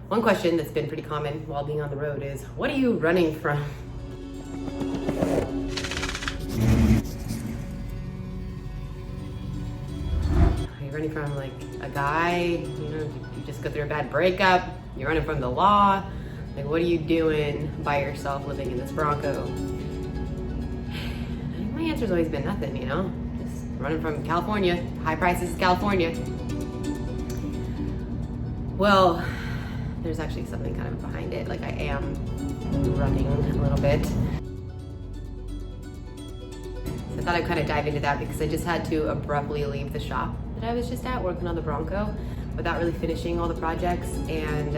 One question that's been pretty common while being on the road is, what are you running from? Are you running from like a guy? You just go through a bad breakup? You're running from the law? Like, what are you doing by yourself living in this Bronco? I think my answer's always been nothing, just running from California, high prices in California. Well, there's actually something kind of behind it. Like, I am running a little bit. So I thought I'd kind of dive into that because I just had to abruptly leave the shop that I was just at working on the Bronco without really finishing all the projects, and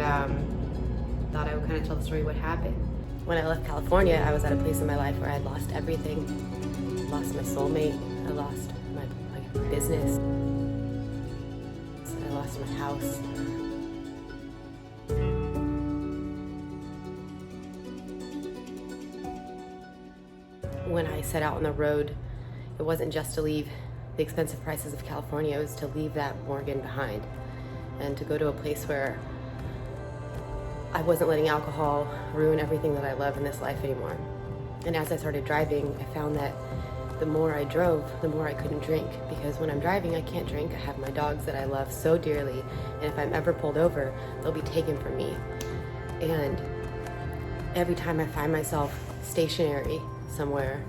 thought I would kind of tell the story what happened. When I left California, I was at a place in my life where I had lost everything. I lost my soulmate, I lost my business, I lost my house. When I set out on the road, it wasn't just to leave the expensive prices of California, it was to leave that Morgan behind and to go to a place where I wasn't letting alcohol ruin everything that I love in this life anymore. And as I started driving, I found that the more I drove, the more I couldn't drink, because when I'm driving, I can't drink. I have my dogs that I love so dearly, and if I'm ever pulled over, they'll be taken from me. And every time I find myself stationary somewhere,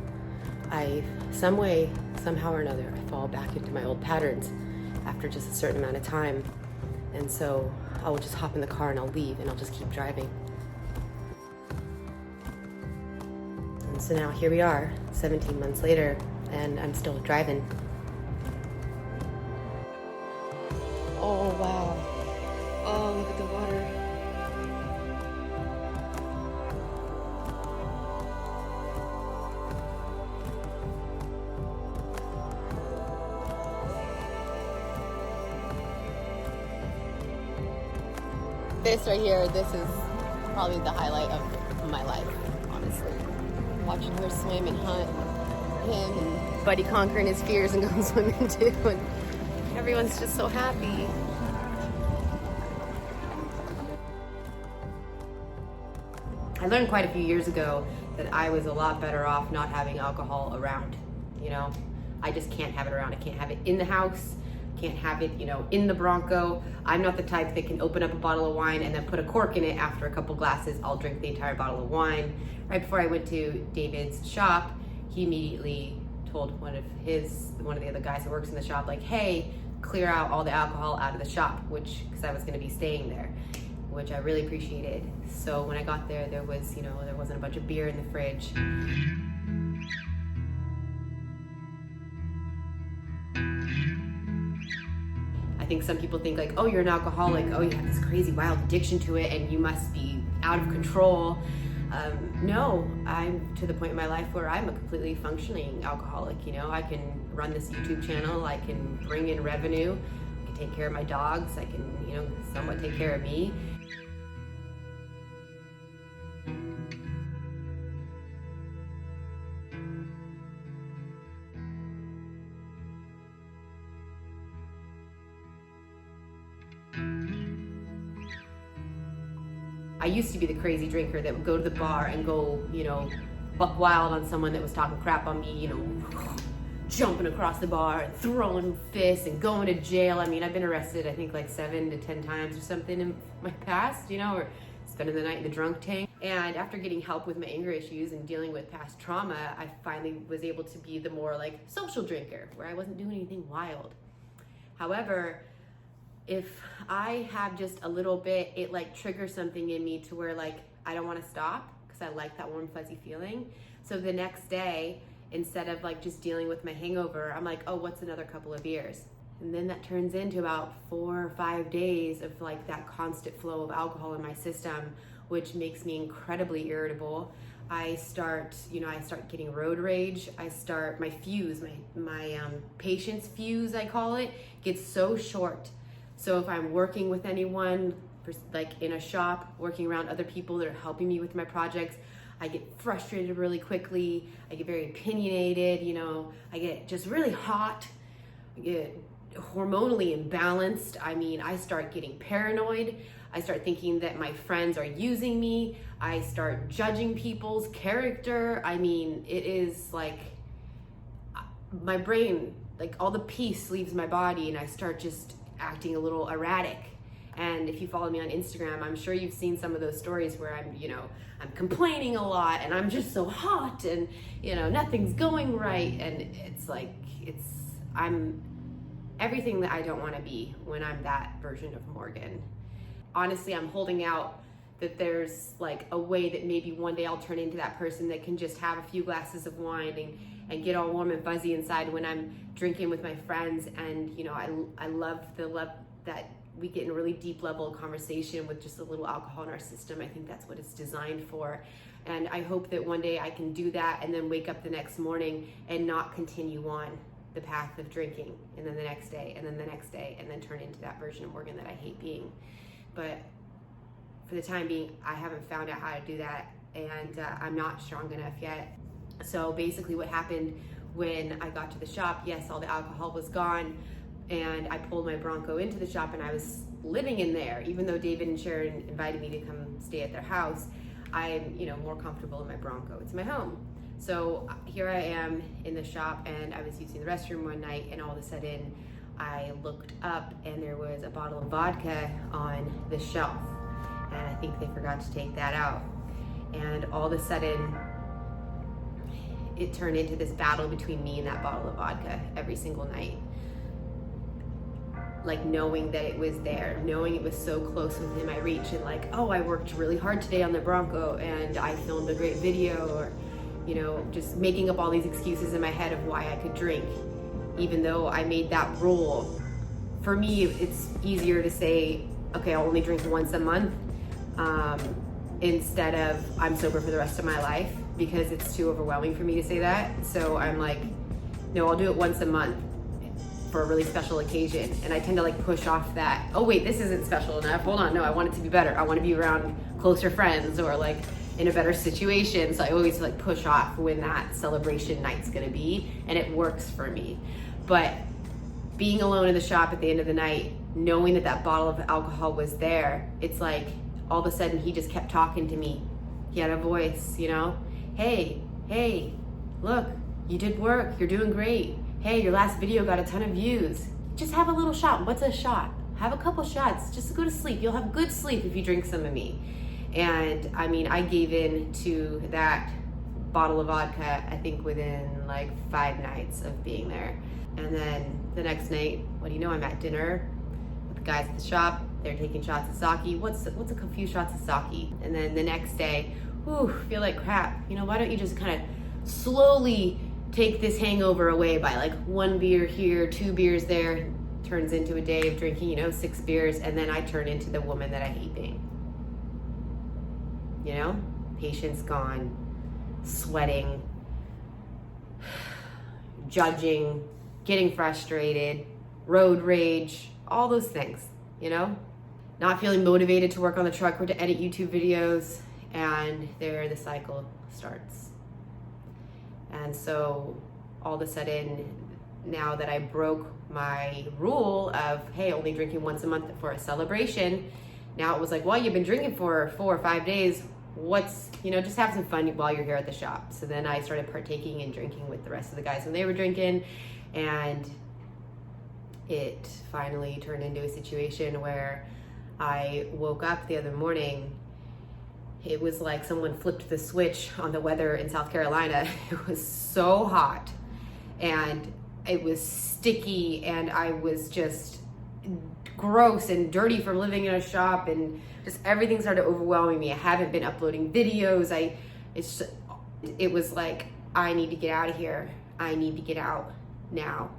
some way, somehow or another, I fall back into my old patterns after just a certain amount of time. And so I'll just hop in the car and I'll leave and I'll just keep driving. And so now here we are, 17 months later, and I'm still driving. Oh, wow. Oh, look at the water. This right here, this is probably the highlight of my life, honestly. Watching her swim and hunt, him and Buddy conquering his fears and going swimming too, and everyone's just so happy. I learned quite a few years ago that I was a lot better off not having alcohol around. I just can't have it around. I can't have it in the house. Can't have it, in the Bronco. I'm not the type that can open up a bottle of wine and then put a cork in it. After a couple glasses, I'll drink the entire bottle of wine. Right before I went to David's shop, he immediately told one of the other guys that works in the shop, like, hey, clear out all the alcohol out of the shop, because I was gonna be staying there, which I really appreciated. So when I got there, there wasn't a bunch of beer in the fridge. I think some people think like, oh, you're an alcoholic, oh, you have this crazy wild addiction to it and you must be out of control. No, I'm to the point in my life where I'm a completely functioning alcoholic. I can run this YouTube channel, I can bring in revenue, I can take care of my dogs, I can, somewhat take care of me. I used to be the crazy drinker that would go to the bar and go, buck wild on someone that was talking crap on me, jumping across the bar and throwing fists and going to jail. I mean, I've been arrested, I think like 7 to 10 times or something in my past, or spending the night in the drunk tank. And after getting help with my anger issues and dealing with past trauma, I finally was able to be the more like social drinker where I wasn't doing anything wild. However, if I have just a little bit, it like triggers something in me to where like I don't want to stop because I like that warm fuzzy feeling. So the next day, instead of like just dealing with my hangover, I'm like, oh, what's another couple of beers? And then that turns into about 4 or 5 days of like that constant flow of alcohol in my system, which makes me incredibly irritable. I start getting road rage. My fuse, my patience fuse, I call it, gets so short. So if I'm working with anyone, like in a shop, working around other people that are helping me with my projects, I get frustrated really quickly. I get very opinionated, I get just really hot. I get hormonally imbalanced. I mean, I start getting paranoid. I start thinking that my friends are using me. I start judging people's character. I mean, it is like my brain, like all the peace leaves my body and I start just acting a little erratic. And if you follow me on Instagram, I'm sure you've seen some of those stories where I'm complaining a lot and I'm just so hot and, nothing's going right. And it's like, I'm everything that I don't want to be when I'm that version of Morgan. Honestly, I'm holding out that there's like a way that maybe one day I'll turn into that person that can just have a few glasses of wine and get all warm and fuzzy inside when I'm drinking with my friends. And, I love that we get in a really deep level of conversation with just a little alcohol in our system. I think that's what it's designed for. And I hope that one day I can do that and then wake up the next morning and not continue on the path of drinking, and then the next day, and then the next day, and then turn into that version of Morgan that I hate being. But for the time being, I haven't found out how to do that, and I'm not strong enough yet. So basically what happened when I got to the shop, yes, all the alcohol was gone, and I pulled my Bronco into the shop and I was living in there. Even though David and Sharon invited me to come stay at their house, I'm more comfortable in my Bronco. It's my home. So here I am in the shop and I was using the restroom one night and all of a sudden I looked up and there was a bottle of vodka on the shelf. And I think they forgot to take that out. And all of a sudden it turned into this battle between me and that bottle of vodka every single night. Like knowing that it was there, knowing it was so close within my reach, and like, oh, I worked really hard today on the Bronco and I filmed a great video, or just making up all these excuses in my head of why I could drink, even though I made that rule. For me, it's easier to say, okay, I'll only drink once a month, instead of I'm sober for the rest of my life, because it's too overwhelming for me to say that. So I'm like, no, I'll do it once a month for a really special occasion. And I tend to like push off that, oh wait, this isn't special enough, hold on, no, I want it to be better. I want to be around closer friends or like in a better situation. So I always like push off when that celebration night's gonna be, and it works for me. But being alone in the shop at the end of the night, knowing that that bottle of alcohol was there, it's like all of a sudden he just kept talking to me. He had a voice, hey, look, you did work, you're doing great. Hey, your last video got a ton of views. Just have a little shot. What's a shot? Have a couple shots just to go to sleep. You'll have good sleep if you drink some of me. And I mean, I gave in to that bottle of vodka, I think within like 5 nights of being there. And then the next night, what do you know, I'm at dinner with the guys at the shop. They're taking shots of sake. What's a few shots of sake? And then the next day, feel like crap. Why don't you just kind of slowly take this hangover away by like 1 beer here, 2 beers there, turns into a day of drinking, 6 beers, and then I turn into the woman that I hate being. Patience gone, sweating, judging, getting frustrated, road rage, all those things, not feeling motivated to work on the truck or to edit YouTube videos, and there the cycle starts. And so all of a sudden, now that I broke my rule of, hey, only drinking once a month for a celebration, now it was like, well, you've been drinking for 4 or 5 days. Just have some fun while you're here at the shop. So then I started partaking and drinking with the rest of the guys when they were drinking. And it finally turned into a situation where I woke up the other morning. It was like someone flipped the switch on the weather in South Carolina. It was so hot and it was sticky and I was just gross and dirty from living in a shop, and just everything started overwhelming me. I haven't been uploading videos. It was like, I need to get out of here. I need to get out now.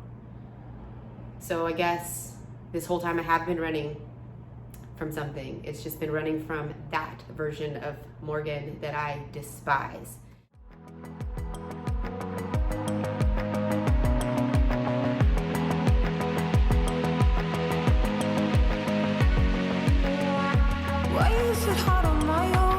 So I guess this whole time I have been running from something. It's just been running from that version of Morgan that I despise. Why is it hard on my own?